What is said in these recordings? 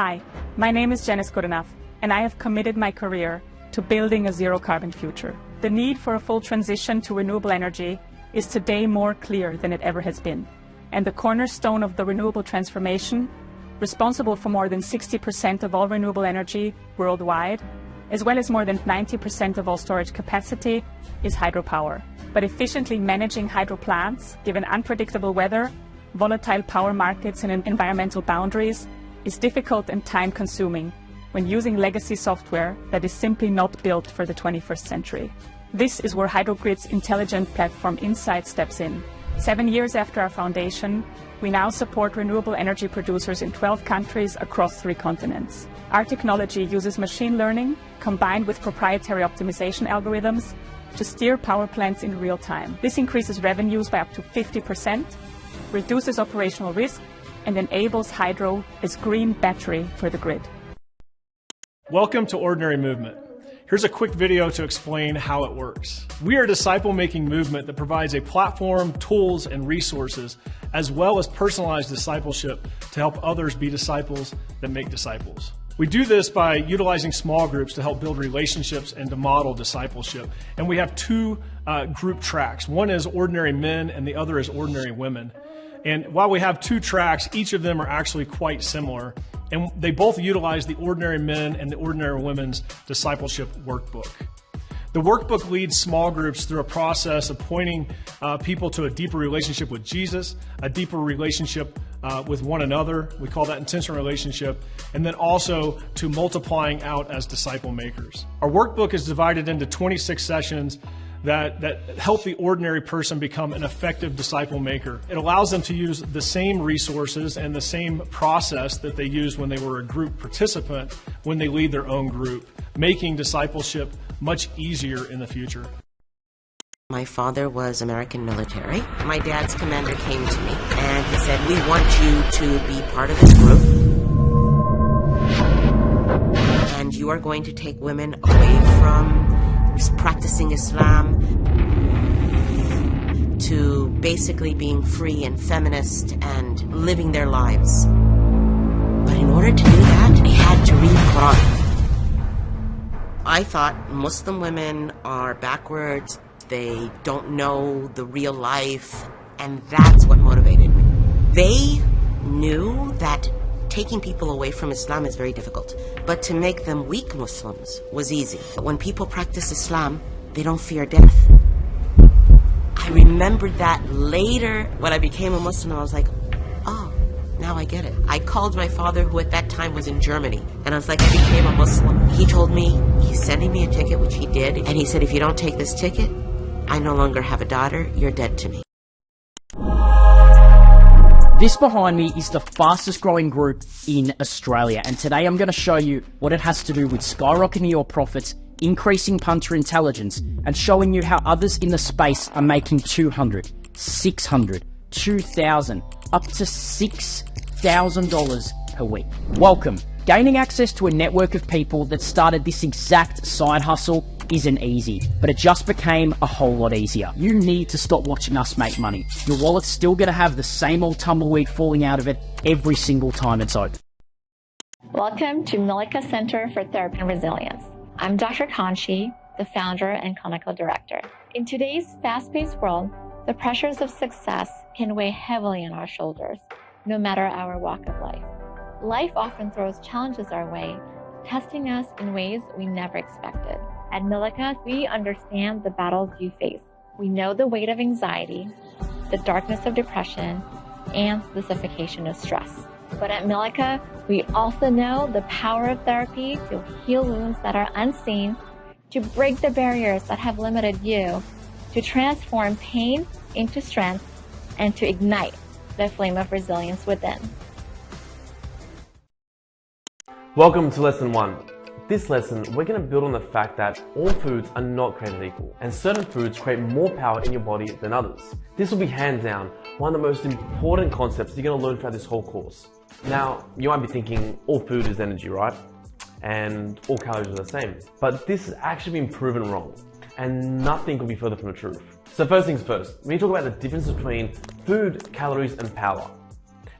Hi, my name is Janice Goodenough, and I have committed my career to building a zero-carbon future. The need for a full transition to renewable energy is today more clear than it ever has been. And the cornerstone of the renewable transformation, responsible for more than 60% of all renewable energy worldwide, as well as more than 90% of all storage capacity, is hydropower. But efficiently managing hydro plants, given unpredictable weather, volatile power markets, and environmental boundaries, is difficult and time-consuming when using legacy software that is simply not built for the 21st century. This is where Hydrogrid's intelligent platform Insight steps in. 7 years after our foundation, we now support renewable energy producers in 12 countries across 3 continents. Our technology uses machine learning combined with proprietary optimization algorithms to steer power plants in real time. This increases revenues by up to 50%, reduces operational risk, and enables hydro as green battery for the grid. Welcome to Ordinary Movement. Here's a quick video to explain how it works. We are a disciple-making movement that provides a platform, tools, and resources, as well as personalized discipleship to help others be disciples that make disciples. We do this by utilizing small groups to help build relationships and to model discipleship. And we have 2 group tracks. One is Ordinary Men and the other is Ordinary Women. And while we have 2 tracks, each of them are actually quite similar. And they both utilize the Ordinary Men and the Ordinary Women's discipleship workbook. The workbook leads small groups through a process of pointing people to a deeper relationship with Jesus, a deeper relationship with one another. We call that intentional relationship. And then also to multiplying out as disciple makers. Our workbook is divided into 26 sessions that help the ordinary person become an effective disciple maker. It allows them to use the same resources and the same process that they used when they were a group participant when they lead their own group, making discipleship much easier in the future. My father was American military. My dad's commander came to me and he said, "We want you to be part of this group. And you are going to take women away from practicing Islam to basically being free and feminist and living their lives. But in order to do that, they had to read Quran." I thought Muslim women are backwards, they don't know the real life, and that's what motivated me. They knew that taking people away from Islam is very difficult, but to make them weak Muslims was easy. When people practice Islam, they don't fear death. I remembered that later when I became a Muslim. I was like, oh, now I get it. I called my father, who at that time was in Germany, and I was like, I became a Muslim. He told me he's sending me a ticket, which he did, and he said, if you don't take this ticket, I no longer have a daughter, you're dead to me. This behind me is the fastest growing group in Australia, and today I'm going to show you what it has to do with skyrocketing your profits, increasing punter intelligence, and showing you how others in the space are making $200, $600, $2,000, up to $6,000 per week. Welcome. Gaining access to a network of people that started this exact side hustle isn't easy, but it just became a whole lot easier. You need to stop watching us make money. Your wallet's still going to have the same old tumbleweed falling out of it every single time it's open. Welcome to Milika Center for Therapy and Resilience. I'm Dr. Kanchi, the founder and clinical director. In today's fast-paced world, the pressures of success can weigh heavily on our shoulders, no matter our walk of life. Life often throws challenges our way, testing us in ways we never expected. At Milika, we understand the battles you face. We know the weight of anxiety, the darkness of depression, and the suffocation of stress. But at Milika, we also know the power of therapy to heal wounds that are unseen, to break the barriers that have limited you, to transform pain into strength, and to ignite the flame of resilience within. Welcome to Lesson 1. This lesson, we're going to build on the fact that all foods are not created equal, and certain foods create more power in your body than others. This will be hands down one of the most important concepts you're going to learn throughout this whole course. Now, you might be thinking all food is energy, right? And all calories are the same. But this has actually been proven wrong, and nothing could be further from the truth. So first things first, we need to talk about the difference between food, calories, and power.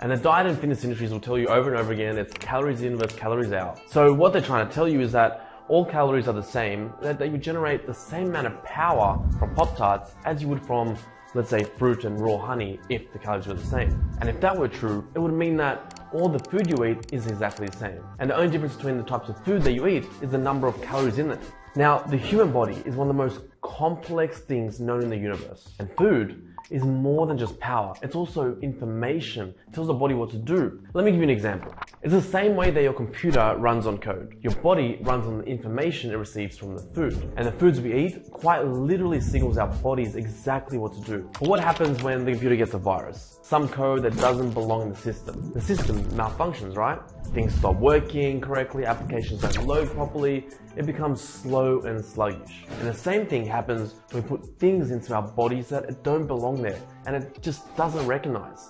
And the diet and fitness industries will tell you over and over again it's calories in versus calories out. So what they're trying to tell you is that all calories are the same, that you generate the same amount of power from Pop-Tarts as you would from, let's say, fruit and raw honey if the calories were the same. And if that were true, it would mean that all the food you eat is exactly the same. And the only difference between the types of food that you eat is the number of calories in it. Now, the human body is one of the most complex things known in the universe. And food is more than just power. It's also information. It tells the body what to do. Let me give you an example. It's the same way that your computer runs on code. Your body runs on the information it receives from the food. And the foods we eat quite literally signals our bodies exactly what to do. But what happens when the computer gets a virus? Some code that doesn't belong in the system. The system malfunctions, right? Things stop working correctly, applications don't load properly, it becomes slow and sluggish. And the same thing happens when we put things into our bodies that don't belong there, and it just doesn't recognize.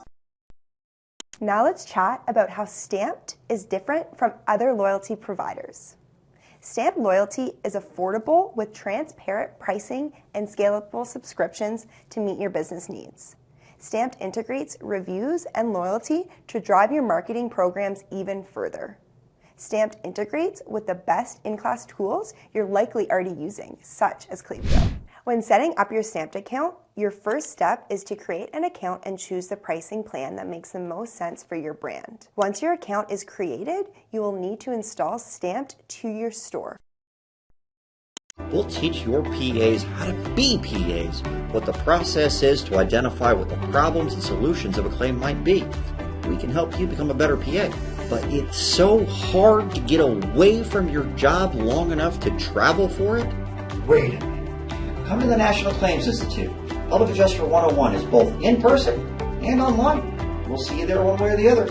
Now let's chat about how Stamped is different from other loyalty providers. Stamped Loyalty is affordable with transparent pricing and scalable subscriptions to meet your business needs. Stamped integrates reviews and loyalty to drive your marketing programs even further. Stamped integrates with the best in-class tools you're likely already using, such as Klaviyo. When setting up your Stamped account, your first step is to create an account and choose the pricing plan that makes the most sense for your brand. Once your account is created, you will need to install Stamped to your store. We'll teach your PAs how to be PAs, what the process is to identify what the problems and solutions of a claim might be. We can help you become a better PA. But it's so hard to get away from your job long enough to travel for it? Wait a minute. Come to the National Claims Institute. Public Adjuster 101 is both in person and online. We'll see you there one way or the other.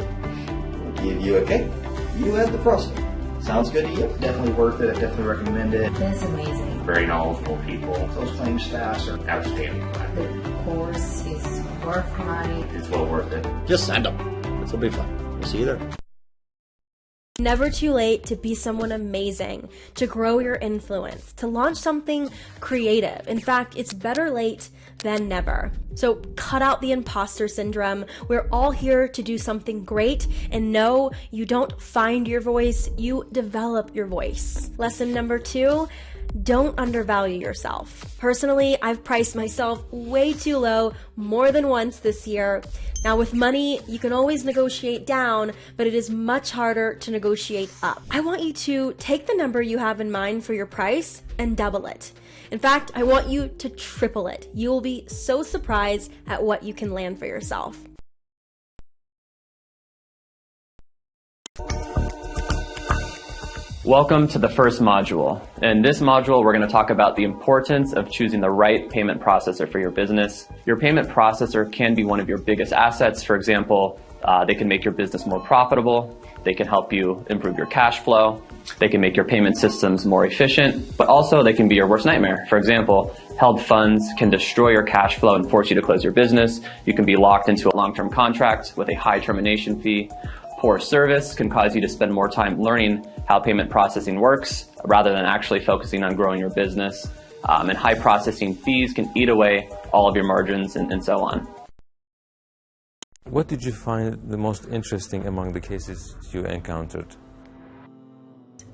We'll give you a cake. You have the process. Sounds good to you? Definitely worth it. I definitely recommend it. That's amazing. Very knowledgeable people. Those claims staffs are outstanding. The course is worth money. It's well worth it. Just send them. This will be fun. We'll see you there. Never too late to be someone amazing, to grow your influence, to launch something creative. In fact, it's better late than never. So cut out the imposter syndrome. We're all here to do something great, and no, you don't find your voice, you develop your voice. Lesson number 2, don't undervalue yourself. Personally, I've priced myself way too low more than once this year. Now with money, you can always negotiate down, but it is much harder to negotiate up. I want you to take the number you have in mind for your price and double it. In fact, I want you to triple it. You will be so surprised at what you can land for yourself. Welcome to the first module. In this module, we're going to talk about the importance of choosing the right payment processor for your business. Your payment processor can be one of your biggest assets. For example, they can make your business more profitable. They can help you improve your cash flow. They can make your payment systems more efficient, but also they can be your worst nightmare. For example, held funds can destroy your cash flow and force you to close your business. You can be locked into a long-term contract with a high termination fee. Poor service can cause you to spend more time learning how payment processing works rather than actually focusing on growing your business. And high processing fees can eat away all of your margins and so on. What did you find the most interesting among the cases you encountered?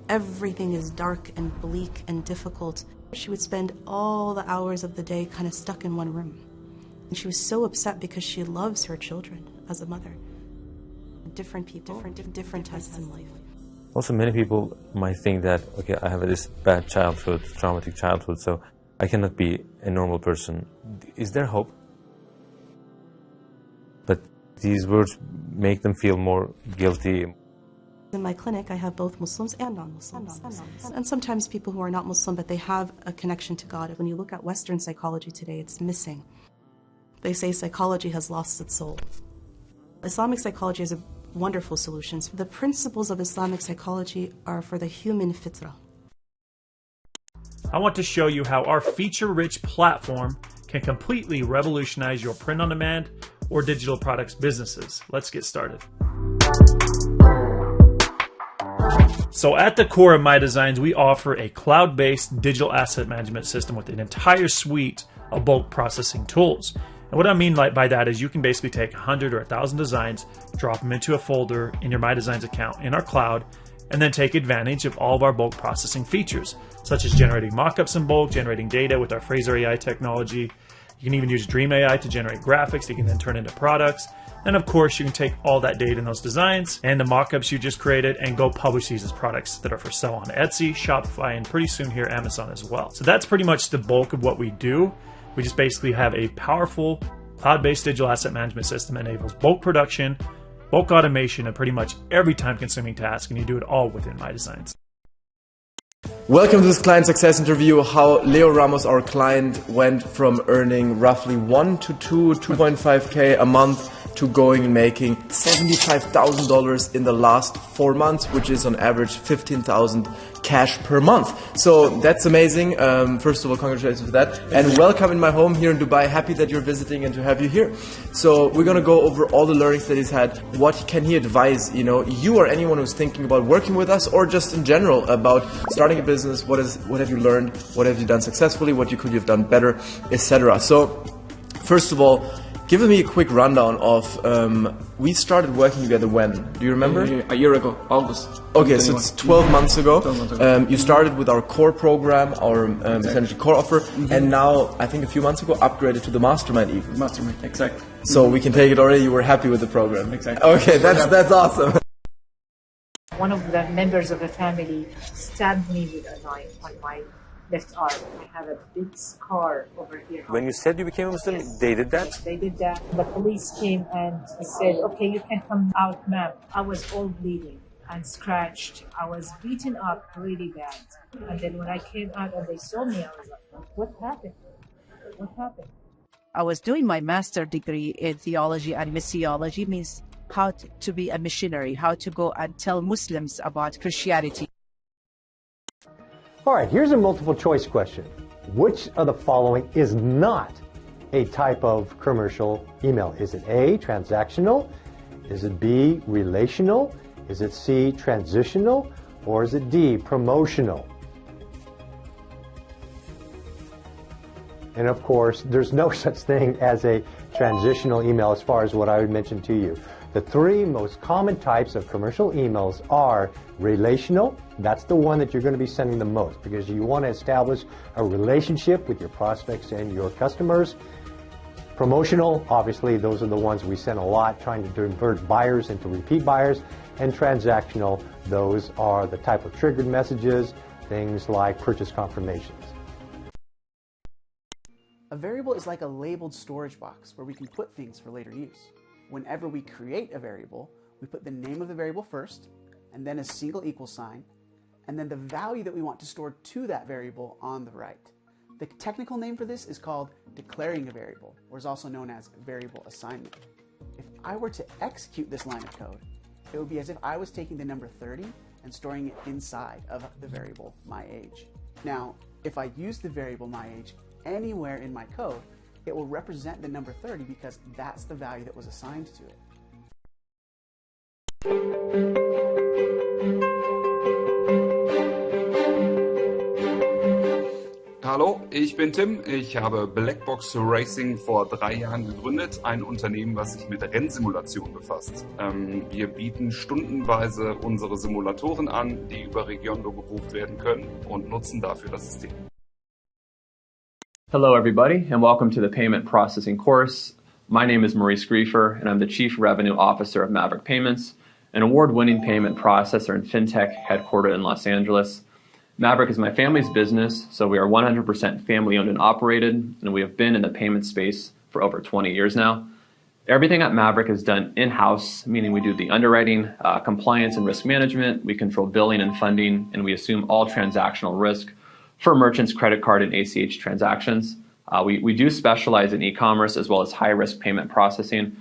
Everything is dark and bleak and difficult. She would spend all the hours of the day kind of stuck in one room. And she was so upset because she loves her children as a mother. Different people, different tests in life. Also, many people might think that, okay, I have this bad childhood, traumatic childhood, so I cannot be a normal person. Is there hope? But these words make them feel more guilty. In my clinic, I have both Muslims and non-Muslims. And sometimes people who are not Muslim, but they have a connection to God. When you look at Western psychology today, it's missing. They say psychology has lost its soul. Islamic psychology is a wonderful solution. The principles of Islamic psychology are for the human fitrah. I want to show you how our feature-rich platform can completely revolutionize your print-on-demand or digital products businesses. Let's get started. So at the core of My Designs, we offer a cloud-based digital asset management system with an entire suite of bulk processing tools. And what I mean by that is you can basically take 100 or 1,000 designs, drop them into a folder in your My Designs account in our cloud, and then take advantage of all of our bulk processing features, such as generating mockups in bulk, generating data with our Fraser AI technology. You can even use Dream AI to generate graphics that you can then turn into products. And of course, you can take all that data in those designs and the mockups you just created and go publish these as products that are for sale on Etsy, Shopify, and pretty soon here Amazon as well. So that's pretty much the bulk of what we do. We just basically have a powerful cloud-based digital asset management system that enables bulk production, bulk automation, and pretty much every time-consuming task, and you do it all within My Designs. Welcome to this client success interview, how Leo Ramos, our client, went from earning roughly 1 to 2.5K a month to going and making $75,000 in the last 4 months, which is on average 15,000 cash per month. So that's amazing. First of all, congratulations for that. And welcome in my home here in Dubai. Happy that you're visiting and to have you here. So we're going to go over all the learnings that he's had. What can he advise, you or anyone who's thinking about working with us or just in general about starting a business? What have you learned? What have you done successfully? What could you have done better, etc. So first of all, give me a quick rundown of, we started working together when? Do you remember? A year ago, August. Okay, so it's 12 months ago. You started with our core program, our essentially core offer, and now, I think a few months ago, upgraded to the Mastermind even. Mastermind, exactly. So we can take it already, you were happy with the program. Exactly. Okay, that's awesome. One of the members of the family stabbed me with a knife on my left arm. I have a big scar over here. When you said you became a Muslim, they did that? They did that. The police came and said, okay, you can come out, ma'am. I was all bleeding and scratched. I was beaten up really bad. And then when I came out and they saw me, I was like, what happened? What happened? I was doing my master's degree in theology and missiology, means how to be a missionary, how to go and tell Muslims about Christianity. All right, here's a multiple choice question. Which of the following is not a type of commercial email? Is it A, transactional? Is it B, relational? Is it C, transitional? Or is it D, promotional? And of course, there's no such thing as a transitional email as far as what I would mention to you. The 3 most common types of commercial emails are relational. That's the one that you're going to be sending the most because you want to establish a relationship with your prospects and your customers. Promotional, obviously, those are the ones we send a lot, trying to convert buyers into repeat buyers. And transactional, those are the type of triggered messages, things like purchase confirmations. A variable is like a labeled storage box where we can put things for later use. Whenever we create a variable, we put the name of the variable first, and then a single equal sign, and then the value that we want to store to that variable on the right. The technical name for this is called declaring a variable, or is also known as variable assignment. If I were to execute this line of code, it would be as if I was taking the number 30 and storing it inside of the variable myAge. Now, if I use the variable myAge anywhere in my code, it will represent the number 30 because that's the value that was assigned to it. Hallo, ich bin Tim. Ich habe Blackbox Racing vor 3 Jahren gegründet, ein Unternehmen, was sich mit Rennsimulation befasst. Wir bieten stundenweise unsere Simulatoren an, die über Regiondo gebucht werden können und nutzen dafür das System. Hello everybody and welcome to the Payment Processing course. My name is Maurice Griefer and I'm the Chief Revenue Officer of Maverick Payments, an award-winning payment processor and fintech headquartered in Los Angeles. Maverick is my family's business, so we are 100% family-owned and operated, and we have been in the payment space for over 20 years now. Everything at Maverick is done in-house, meaning we do the underwriting, compliance and risk management, we control billing and funding, and we assume all transactional risk for merchants' credit card and ACH transactions. We do specialize in e-commerce as well as high-risk payment processing,